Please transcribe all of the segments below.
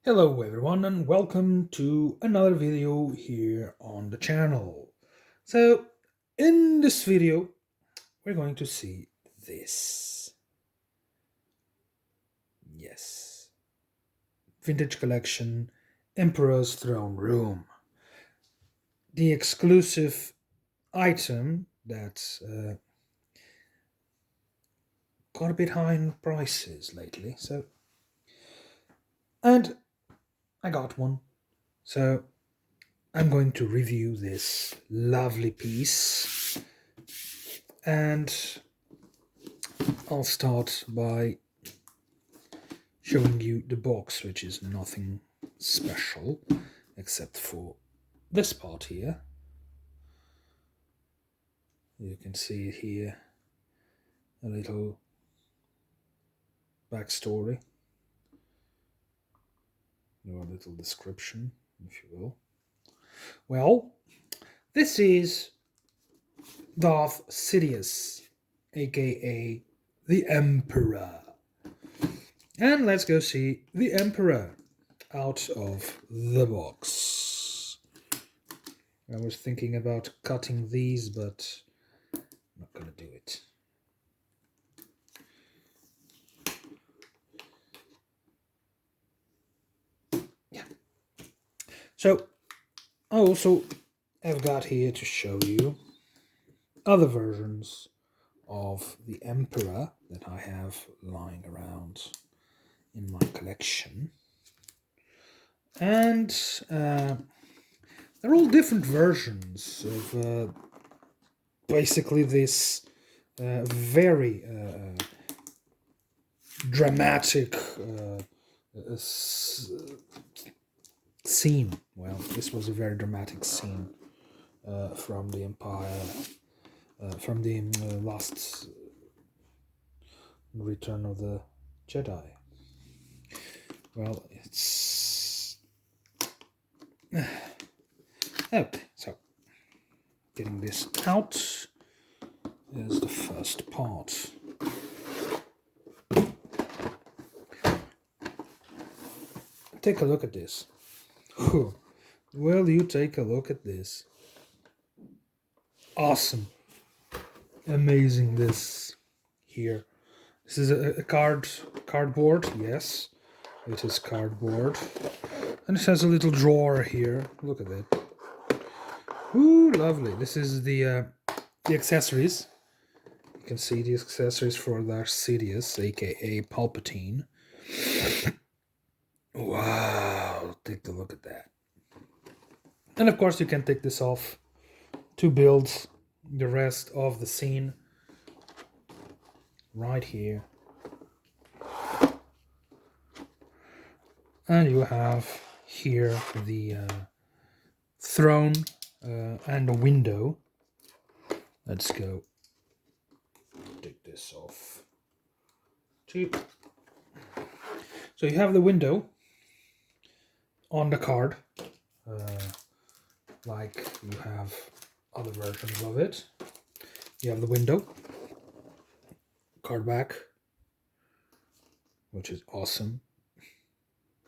Hello everyone and welcome to another video here on the channel. So in this video we're going to see this. Yes. Vintage collection Emperor's Throne Room. The exclusive item that's got a bit high in prices lately. And I got one. So I'm going to review this lovely piece, and I'll start by showing you the box, which is nothing special except for this part here. You can see here a little backstory, or a little description, if you will. Well, this is Darth Sidious, aka the Emperor. And let's go see the Emperor out of the box. I was thinking about cutting these, but I'm not gonna do it. Yeah. So I also have got here to show you other versions of the Emperor that I have lying around in my collection. And they're all different versions of basically this very dramatic scene. Well, this was a very dramatic scene from the Empire, from the last Return of the Jedi. Well, it's okay. So, getting this out is the first part. Take a look at this. Will you take a look at this? Awesome. Amazing, this here. This is a cardboard, yes. It is cardboard. And it has a little drawer here. Look at that. Ooh, lovely. This is the accessories. You can see the accessories for the Arcidius, aka Palpatine. Wow, take a look at that. And of course you can take this off to build the rest of the scene right here. And you have here the throne and a window. Let's go take this off too. So you have the window on the card, like you have other versions of it. You have the window, card back, which is awesome,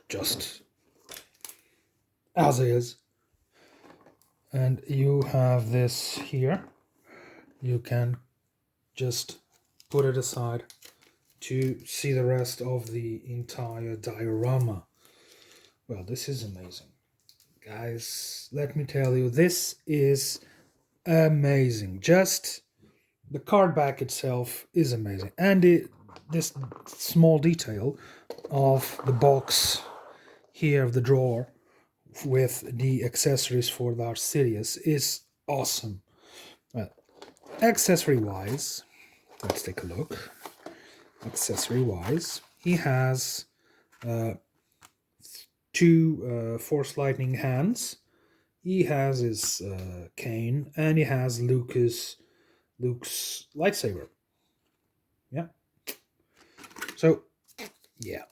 just as is. And you have this here. You can just put it aside to see the rest of the entire diorama. Well, this is amazing. Guys, let me tell you, this is amazing. Just the card back itself is amazing. And this small detail of the box here, of the drawer, with the accessories for the Arcidius is awesome. Well, accessory-wise, let's take a look. Accessory-wise, he has two Force Lightning hands. He has his cane, and he has Luke's lightsaber. Yeah. So, yeah.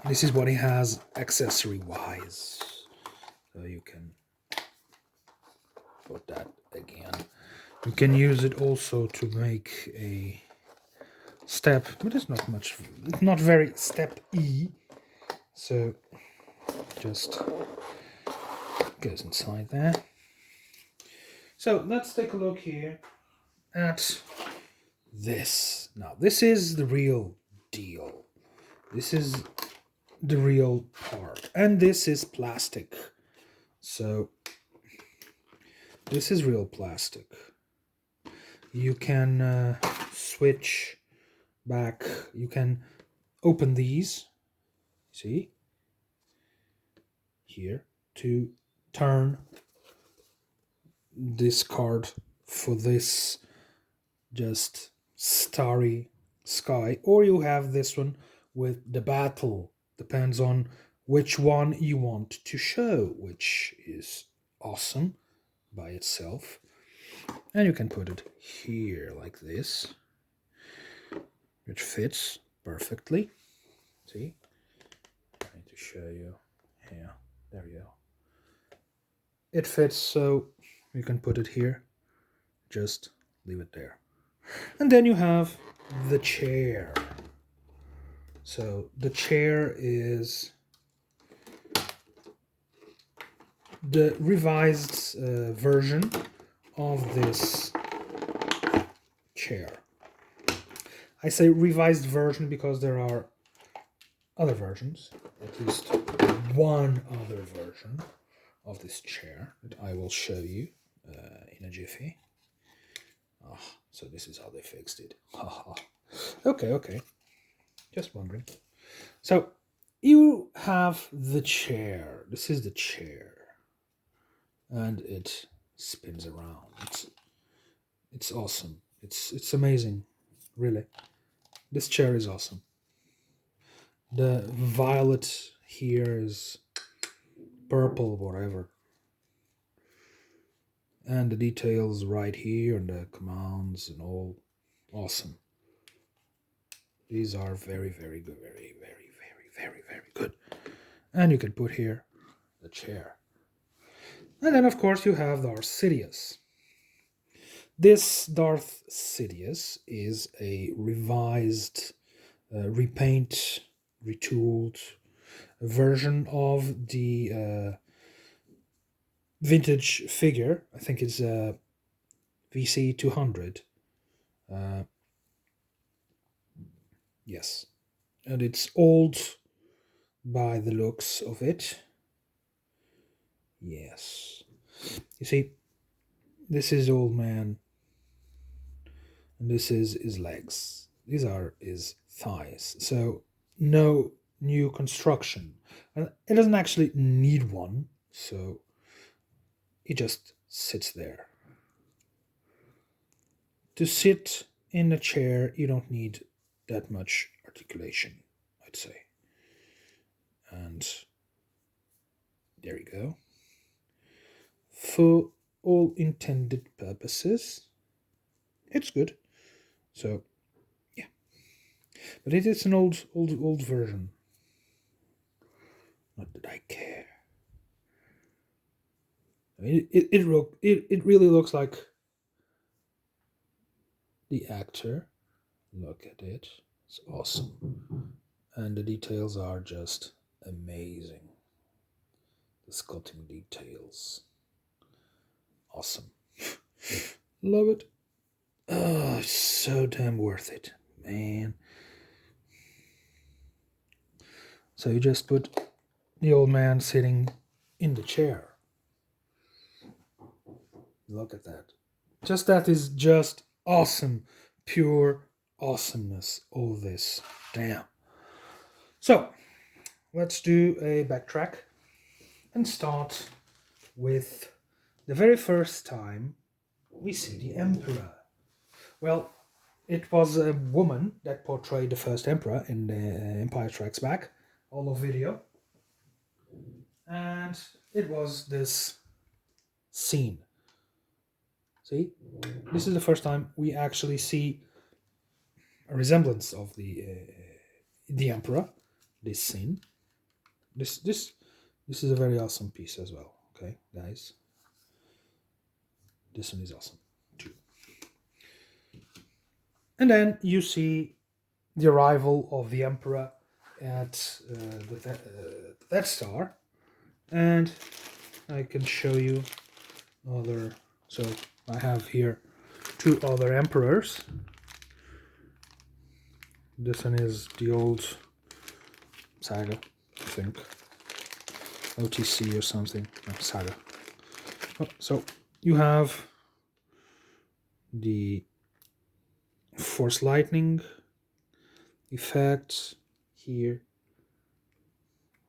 This is what he has accessory-wise. So you can put that again. You can use it also to make a step, but it's not much. It's not very step-y. So just goes inside there. So let's take a look here at this. Now, this is the real deal. This is the real part. And this is plastic. So, this is real plastic. You can switch back. You can open these. See? Here. To turn this card for this just starry sky, or you have this one with the battle. Depends on which one you want to show, which is awesome by itself. And you can put it here like this, which fits perfectly. See? I need to show you here. There you go. It fits, so you can put it here. Just leave it there. And then you have the chair. So the chair is the revised version of this chair. I say revised version because there are other versions, at least one other version of this chair that I will show you in a jiffy. So this is how they fixed it. Okay. Just wondering. So you have the chair. This is the chair. And it spins around. It's awesome. It's amazing. Really. This chair is awesome. The violet here is purple, whatever. And the details right here and the commands and all. Awesome. These are very, very good. Very good. And you can put here the chair. And then, of course, you have the Arcidius. This Darth Sidious is a revised, repaint, retooled version of the vintage figure. I think it's VC 200. Yes. And it's old by the looks of it. Yes. You see, this is old man. And this is his legs. These are his thighs. So no new construction. And it doesn't actually need one. So he just sits there. To sit in a chair, you don't need that much articulation, I'd say. And there you go. For all intended purposes, it's good. So, yeah. But it is an old version. Not that I care. I mean, it really looks like the actor. Look at it. It's awesome. And the details are just amazing. The sculpting details. Awesome. Love it. Oh, it's so damn worth it, man. So you just put the old man sitting in the chair. Look at that. Just that is just awesome. Pure awesomeness. All this. Damn. So, let's do a backtrack and start with the very first time we see the Emperor. Well, it was a woman that portrayed the first Emperor in the Empire Strikes Back, all of video. And it was this scene. See? This is the first time we actually see a resemblance of the Emperor. This scene. This is a very awesome piece as well. Okay, guys. This one is awesome too. And then you see the arrival of the Emperor at the Death Star. And I can show you other. So I have here 2 other emperors. This one is the old saga, I think. OTC or something. No, saga. Oh, so you have the Force Lightning effects here,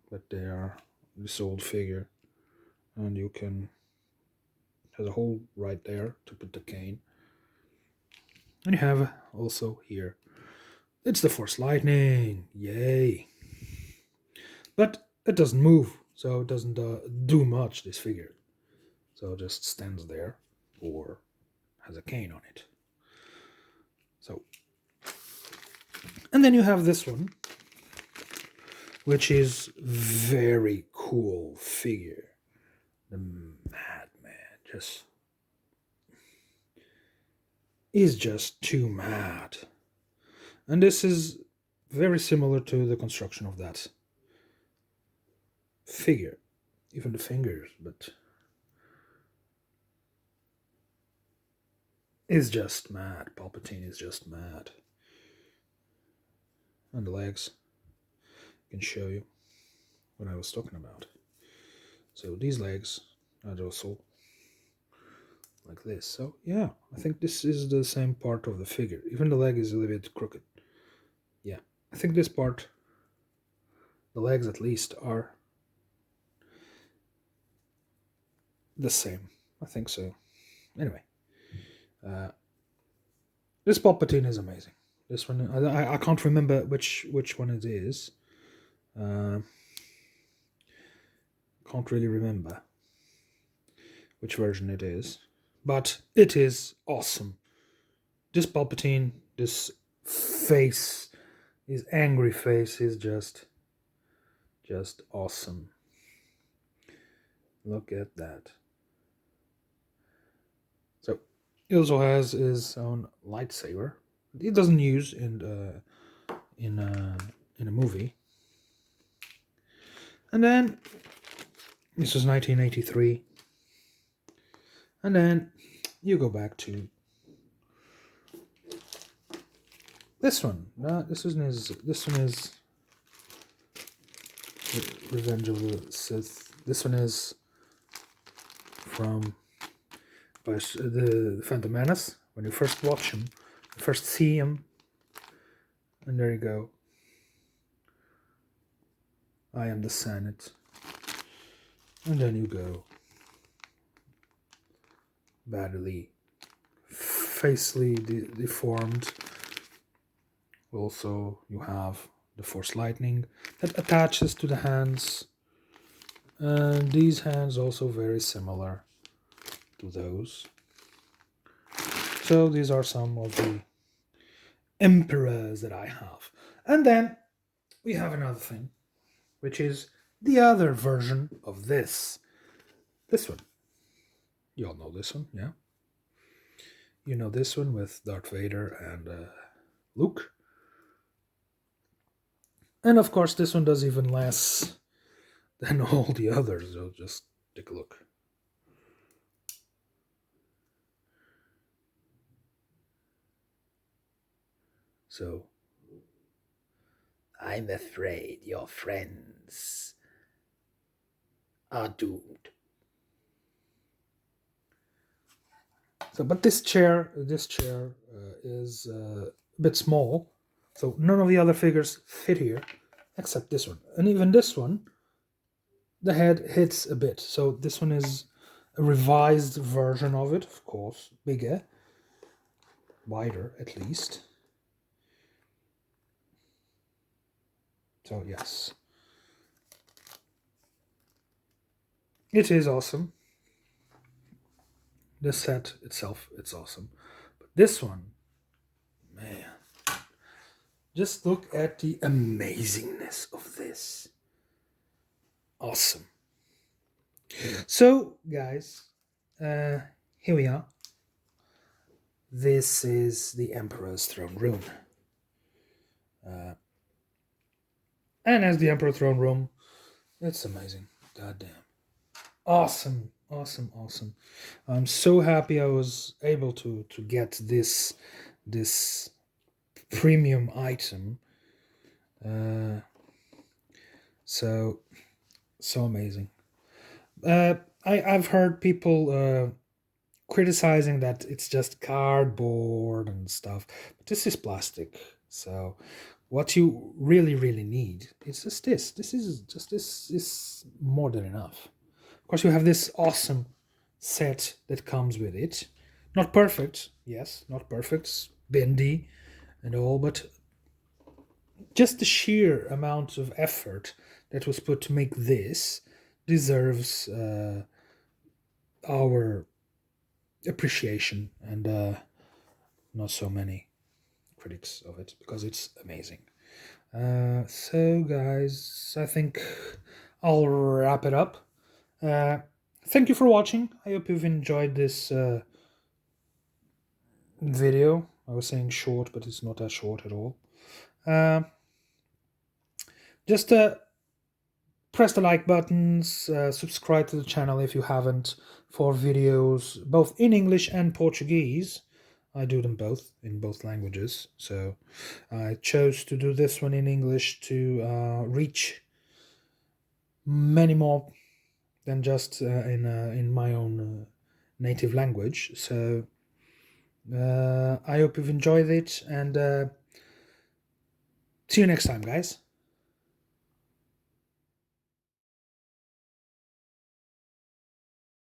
but they are this old figure, and you can has a hole right there to put the cane. And you have also here, it's the Force Lightning, yay! But it doesn't move, so it doesn't do much, this figure. So it just stands there, or has a cane on it. So, and then you have this one, which is very cool figure. The madman is just too mad. And this is very similar to the construction of that figure. Even the fingers, but is just mad. Palpatine is just mad. And the legs, I can show you what I was talking about. So these legs are also like this. So yeah, I think this is the same part of the figure. Even the leg is a little bit crooked. Yeah, I think this part, the legs at least, are the same. I think so. Anyway, this Palpatine is amazing. This one, I can't remember which one it is. Can't really remember which version it is, but it is awesome. This Palpatine, this face, his angry face is just awesome. Look at that. So he also has his own lightsaber. He doesn't use in a movie. And then this was 1983. And then you go back to this one. This one is Revenge of the Sith. This one is from the Phantom Menace. When you first watch him, you first see him, and there you go. I am the Senate. And then you go badly, facely deformed. Also, you have the Force Lightning that attaches to the hands. And these hands also very similar to those. So these are some of the emperors that I have. And then we have another thing, which is the other version of this. This one. You all know this one, yeah? You know this one with Darth Vader and Luke. And of course, this one does even less than all the others, so just take a look. So, I'm afraid your friends are doomed. So, but this chair is a bit small, so none of the other figures fit here, except this one. And even this one, the head hits a bit. So this one is a revised version of it, of course, bigger, wider at least. So yes, it is awesome. The set itself, it's awesome. But this one, man, just look at the amazingness of this. Awesome. So, guys, here we are. This is the Emperor's Throne Room. And as the Emperor's Throne Room, it's amazing. God damn. Awesome, awesome, awesome. I'm so happy I was able to get this premium item. Uh, so so amazing. I've heard people criticizing that it's just cardboard and stuff, but this is plastic. So what you really need is just this. This is more than enough. Of course, you have this awesome set that comes with it. Not perfect, yes, not perfect, bendy and all, but just the sheer amount of effort that was put to make this deserves our appreciation and not so many critics of it because it's amazing. So, guys, I think I'll wrap it up. Uh, Thank you for watching. I hope you've enjoyed this video. I was saying short, but it's not that short at all. Just press the like buttons, subscribe to the channel if you haven't, for videos both in English and Portuguese. I do them both in both languages, so I chose to do this one in English to reach many more than just in my own native language. So I hope you've enjoyed it, and see you next time, guys.